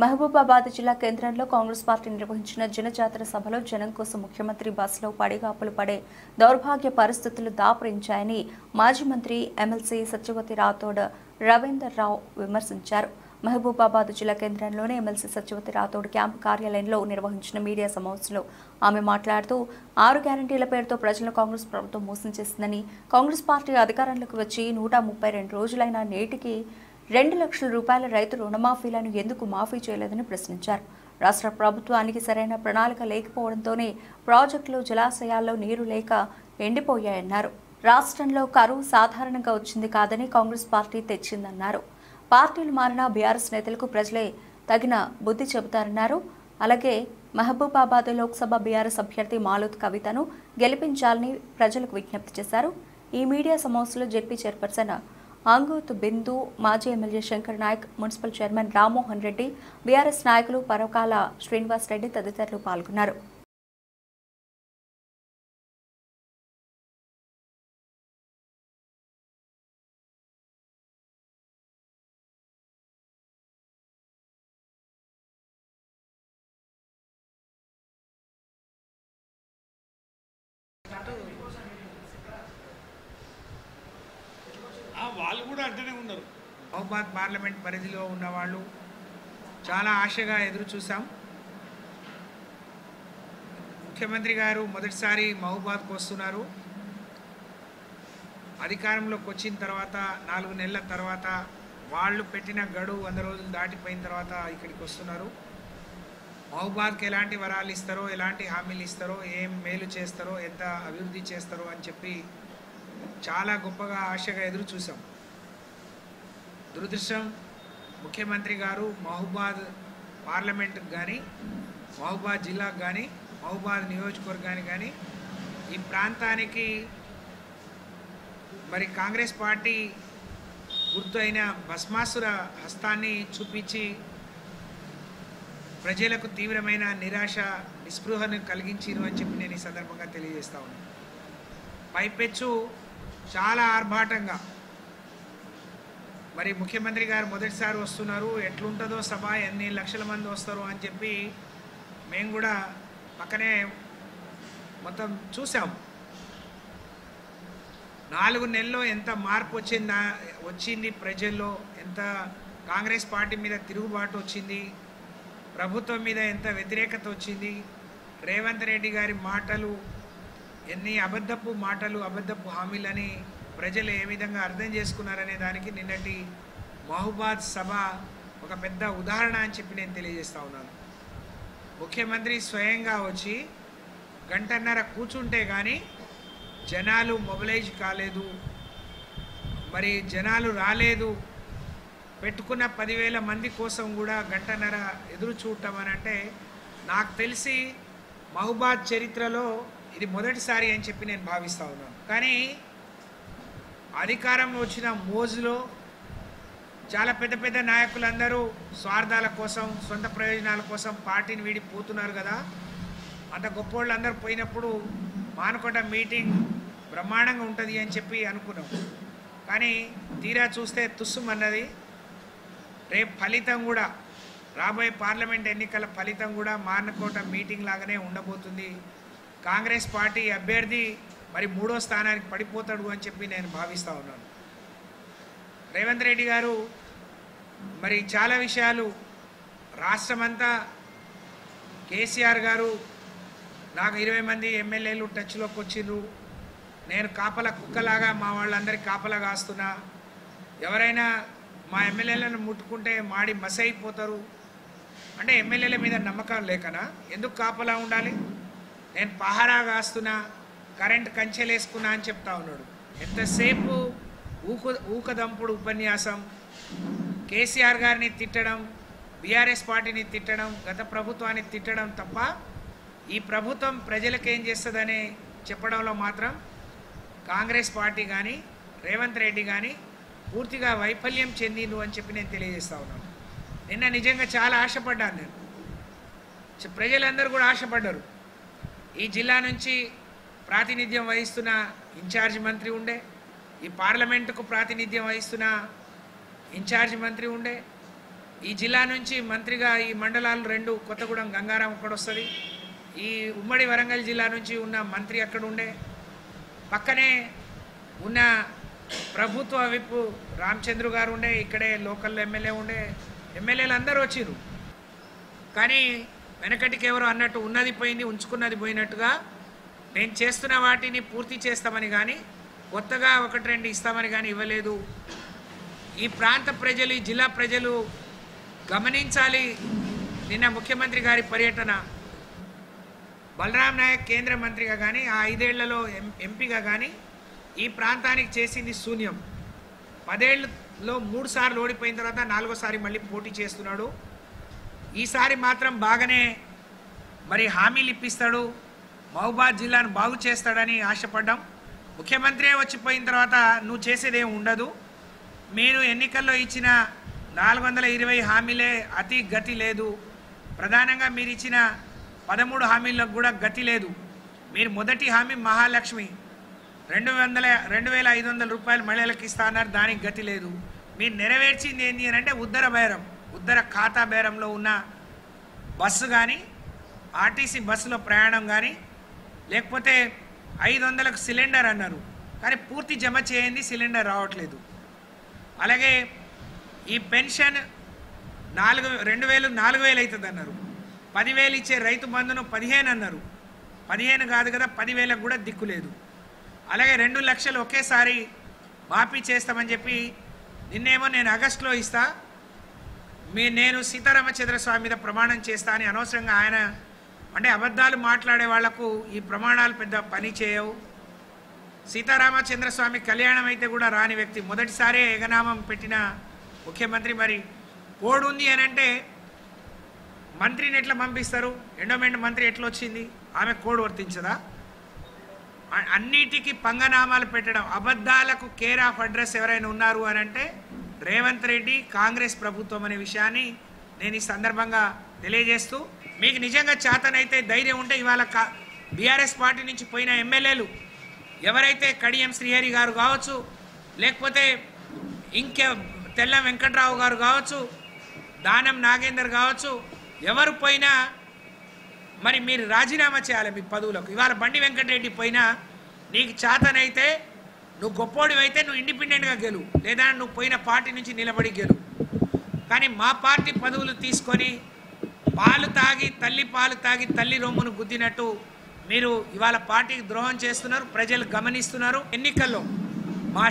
మహబూబాబాద్ జిల్లా కేంద్రంలో కాంగ్రెస్ పార్టీ నిర్వహించిన జనజాతర సభలో జనం కోసం ముఖ్యమంత్రి బస్సులో పడిగాపులు పడే దౌర్భాగ్య పరిస్థితులు దాపురించాయని మాజీ మంత్రి ఎమ్మెల్సీ సత్యవతి రాథోడ్ రవీందర్ రావు విమర్శించారు. మహబూబాబాద్ జిల్లా కేంద్రంలోని ఎమ్మెల్సీ సత్యవతి రాథోడ్ క్యాంపు కార్యాలయంలో నిర్వహించిన మీడియా సమావేశంలో ఆమె మాట్లాడుతూ 6 గ్యారంటీల పేరుతో ప్రజలను కాంగ్రెస్ ప్రభుత్వం మోసం చేసిందని, కాంగ్రెస్ పార్టీ అధికారంలోకి వచ్చి 132 రోజులైన నేటికి 2 లక్షల రూపాయల రైతు రుణమాఫీలను ఎందుకు మాఫీ చేయలేదని ప్రశ్నించారు. రాష్ట్ర ప్రభుత్వానికి సరైన ప్రణాళిక లేకపోవడంతోనే ప్రాజెక్టులు, జలాశయాల్లో నీరు లేక ఎండిపోయాయన్నారు. రాష్ట్రంలో కరువు సాధారణంగా వచ్చింది కాదని కాంగ్రెస్ పార్టీ తెచ్చిందన్నారు. పార్టీలు మారిన బీఆర్ఎస్ నేతలకు ప్రజలే తగిన బుద్ధి చెబుతారన్నారు. అలాగే మహబూబాబాద్ లోక్సభ బీఆర్ఎస్ అభ్యర్థి మాలోత్ కవితను గెలిపించాలని ప్రజలకు విజ్ఞప్తి చేశారు. ఈ మీడియా సమావేశంలో జెడ్పీ చైర్పర్సన్ అంగూత్ బిందు, మాజీ MLA Shankar Nayak, municipal chairman Rammohan Reddy, BRS నాయకులు పరకాల శ్రీనివాస్ రెడ్డి తదితరులు పాల్గొన్నారు. వాళ్ళు కూడా అంటనే ఉన్నారు. మహబూబాద్ పార్లమెంట్ పరిధిలో ఉన్న వాళ్ళు చాలా ఆశగా ఎదురు చూసాం. ముఖ్యమంత్రి గారు మొదటిసారి మహబూబాద్కు వస్తున్నారు. అధికారంలోకి వచ్చిన తర్వాత 4 నెలల తర్వాత వాళ్ళు పెట్టిన గడువు 100 రోజులు దాటిపోయిన తర్వాత ఇక్కడికి వస్తున్నారు. మహబూబాద్కి ఎలాంటి వరాలు ఇస్తారో, ఎలాంటి హామీలు ఇస్తారో, ఏం మేలు చేస్తారో, ఎంత అభివృద్ధి చేస్తారో అని చెప్పి చాలా గొప్పగా ఆశగా ఎదురు చూసాం. దురదృష్టం, ముఖ్యమంత్రి గారు మహబూబాద్ పార్లమెంటుకు కానీ, మహబూబాద్ జిల్లాకు కానీ, మహబూబాద్ నియోజకవర్గానికి కానీ, ఈ ప్రాంతానికి మరి కాంగ్రెస్ పార్టీ గుర్తు అయిన భస్మాసుర హస్తాన్ని చూపించి ప్రజలకు తీవ్రమైన నిరాశ, నిస్పృహను కలిగించిరు అని చెప్పి నేను ఈ సందర్భంగా తెలియజేస్తా ఉన్నాను. పైపెచ్చు చాలా ఆర్భాటంగా మరి ముఖ్యమంత్రి గారు మొదటిసారి వస్తున్నారు, ఎట్లుంటుందో సభ, ఎన్ని లక్షల మంది వస్తారు అని చెప్పి మేము కూడా పక్కనే మొత్తం చూసాం. 4 నెలల్లో ఎంత మార్పు వచ్చింది ప్రజల్లో, ఎంత కాంగ్రెస్ పార్టీ మీద తిరుగుబాటు వచ్చింది, ప్రభుత్వం మీద ఎంత వ్యతిరేకత వచ్చింది, రేవంత్ రెడ్డి గారి మాటలు ఎన్ని అబద్ధపు మాటలు, అబద్ధపు హామీలని ప్రజలు ఏ విధంగా అర్థం చేసుకున్నారనే దానికి నిన్నటి మహబూబాద్ సభ ఒక పెద్ద ఉదాహరణ అని చెప్పి నేను తెలియజేస్తా ఉన్నాను. ముఖ్యమంత్రి స్వయంగా వచ్చి 1.5 గంట కూర్చుంటే కానీ జనాలు మొబిలైజ్ కాలేదు, మరి జనాలు రాలేదు. పెట్టుకున్న 10,000 మంది కోసం కూడా 1.5 గంట ఎదురు చూడటం అని అంటే నాకు తెలిసి మహబూబాద్ చరిత్రలో ఇది మొదటిసారి అని చెప్పి నేను భావిస్తూ ఉన్నాను. కానీ అధికారం వచ్చిన మోజులో చాలా పెద్ద పెద్ద నాయకులందరూ స్వార్థాల కోసం, సొంత ప్రయోజనాల కోసం పార్టీని వీడిపోతున్నారు కదా. అంత గొప్ప వాళ్ళందరూ పోయినప్పుడు మానకొండ మీటింగ్ బ్రహ్మాండంగా ఉంటుంది అని చెప్పి అనుకున్నాం. కానీ తీరా చూస్తే తుస్సుమన్నది. రేపు ఫలితం కూడా, రాబోయే పార్లమెంట్ ఎన్నికల ఫలితం కూడా మానకోట మీటింగ్ లాగానే ఉండబోతుంది. కాంగ్రెస్ పార్టీ అభ్యర్థి మరి 3వ స్థానానికి పడిపోతాడు అని చెప్పి నేను భావిస్తూ ఉన్నాను. రేవంత్ రెడ్డి గారు మరి చాలా విషయాలు రాష్ట్రమంతా కేసీఆర్ గారు నాకు 20 మంది ఎమ్మెల్యేలు టచ్లోకి వచ్చిండ్రు, నేను కాపలా కుక్కలాగా మా వాళ్ళందరికీ కాపలా కాస్తున్నా, ఎవరైనా మా ఎమ్మెల్యేలను ముట్టుకుంటే మాడి మసైపోతారు అంటే ఎమ్మెల్యేల మీద నమ్మకం లేకనా? ఎందుకు కాపలా ఉండాలి? నేను పహారా కాస్తున్నా, కరెంట్ కంచెలేసుకున్నా అని చెప్తా ఉన్నాడు. ఎంతసేపు ఊకదంపుడు ఉపన్యాసం, కేసీఆర్ గారిని తిట్టడం, బీఆర్ఎస్ పార్టీని తిట్టడం, గత ప్రభుత్వాన్ని తిట్టడం తప్ప ఈ ప్రభుత్వం ప్రజలకేం చేస్తుందని చెప్పడంలో మాత్రం కాంగ్రెస్ పార్టీ కానీ, రేవంత్ రెడ్డి కానీ పూర్తిగా వైఫల్యం చెందిండు అని చెప్పి నేను తెలియజేస్తా ఉన్నాను. నిన్న నిజంగా చాలా ఆశపడ్డాను నేను, ప్రజలందరూ కూడా ఆశపడ్డారు. ఈ జిల్లా నుంచి ప్రాతినిధ్యం వహిస్తున్న ఇన్ఛార్జ్ మంత్రి ఉండే, ఈ పార్లమెంటుకు ప్రాతినిధ్యం వహిస్తున్న ఇన్ఛార్జ్ మంత్రి ఉండే, ఈ జిల్లా నుంచి మంత్రిగా ఈ మండలాలు 2 కొత్తగూడెం గంగారాం అక్కడ వస్తుంది. ఈ ఉమ్మడి వరంగల్ జిల్లా నుంచి ఉన్న మంత్రి అక్కడ ఉండే, పక్కనే ఉన్న ప్రభుత్వ విప్ రామచంద్ర గారు ఉండే, ఇక్కడే లోకల్ ఎమ్మెల్యే ఉండే, ఎమ్మెల్యేలు అందరూ వచ్చిర్రు. కానీ వెనకటికి ఎవరు అన్నట్టు ఉన్నది పోయింది ఉంచుకున్నది పోయినట్టుగా నేను చేస్తున్న వాటిని పూర్తి చేస్తామని కానీ కొత్తగా 1-2 ఇస్తామని కానీ ఇవ్వలేదు. ఈ ప్రాంత ప్రజలు, ఈ జిల్లా ప్రజలు గమనించాలి. నిన్న ముఖ్యమంత్రి గారి పర్యటన, బలరాం నాయక్ కేంద్ర మంత్రిగా కానీ ఆ 5 ఏళ్లలో ఎంపీగా కానీ ఈ ప్రాంతానికి చేసింది శూన్యం. 10 ఏళ్ళలో 3 సార్లు ఓడిపోయిన తర్వాత 4వ సారి మళ్ళీ పోటీ చేస్తున్నాడు. ఈసారి మాత్రం బాగానే మరి హామీలు ఇప్పిస్తాడు, మహబూబాద్ జిల్లాను బాగు చేస్తాడని ఆశపడ్డాం. ముఖ్యమంత్రి వచ్చిపోయిన తర్వాత నువ్వు చేసేదేం ఉండదు, మీరు ఎన్నికల్లో ఇచ్చిన 420 హామీలే అతి గతి లేదు, ప్రధానంగా మీరు ఇచ్చిన 13 హామీలకు కూడా గతి లేదు. మీరు మొదటి హామీ మహాలక్ష్మి 2,500 రూపాయలు మహిళలకు ఇస్తా అన్నారు, దానికి గతి లేదు. మీరు నెరవేర్చింది ఏంటి అని అంటే ఉద్దర ఖాతా బేరంలో ఉన్న బస్సు కానీ, ఆర్టీసీ బస్సులో ప్రయాణం కానీ, లేకపోతే 500లకు సిలిండర్ అన్నారు, కానీ పూర్తి జమ చేయండి, సిలిండర్ రావట్లేదు. అలాగే ఈ పెన్షన్ 2,000 4,000 అవుతుంది అన్నారు, 10,000 ఇచ్చే రైతు బంధును 15 అన్నారు, 15 కాదు కదా 10,000కు కూడా దిక్కు లేదు. అలాగే 2 లక్షలు ఒకేసారి మాఫీ చేస్తామని చెప్పి నిన్నేమో నేను ఆగస్టులో ఇస్తా, నేను సీతారామచంద్ర స్వామి మీద ప్రమాణం చేస్తా అని అనవసరంగా ఆయన అంటే అబద్ధాలు మాట్లాడే వాళ్లకు ఈ ప్రమాణాలు పెద్ద పని చేయవు. సీతారామచంద్ర స్వామి కళ్యాణం అయితే కూడా రాని వ్యక్తి, మొదటిసారే ఏకనామం పెట్టిన ముఖ్యమంత్రి. మరి కోడ్ ఉంది అని అంటే మంత్రిని ఎట్లా పంపిస్తారు? ఎండోమెంట్ మంత్రి ఎట్లా వచ్చింది? ఆమె కోడ్ వర్తించదా? అన్నిటికీ పంగనామాలు పెట్టడం, అబద్ధాలకు కేర్ ఆఫ్ అడ్రస్ ఎవరైనా ఉన్నారు అని అంటే రేవంత్ రెడ్డి, కాంగ్రెస్ ప్రభుత్వం అనే విషయాన్ని నేను ఈ సందర్భంగా తెలియజేస్తూ, మీకు నిజంగా చేతనైతే ధైర్యం ఉంటే ఇవాళ బీఆర్ఎస్ పార్టీ నుంచి పోయిన ఎమ్మెల్యేలు ఎవరైతే కడియం శ్రీహరి గారు కావచ్చు, లేకపోతే ఇంకే తెల్ల వెంకట్రావు గారు కావచ్చు, దానం నాగేందర్ కావచ్చు, ఎవరు పోయినా మరి మీరు రాజీనామా చేయాలి మీ పదవులకు. ఇవాళ బండి వెంకటరెడ్డి పోయినా నీకు చేతనైతే, నువ్వు గొప్పోడివైతే నువ్వు ఇండిపెండెంట్గా గెలు, లేదా నువ్వు పోయిన పార్టీ నుంచి నిలబడి గెలు. కానీ మా పార్టీ పదవులు తీసుకొని పాలు తాగి తల్లి రొమ్మును గుద్దినట్టు మీరు ఇవాళ పార్టీకి ద్రోహం చేస్తున్నారు. ప్రజలు గమనిస్తున్నారు. ఎన్నికల్లో మా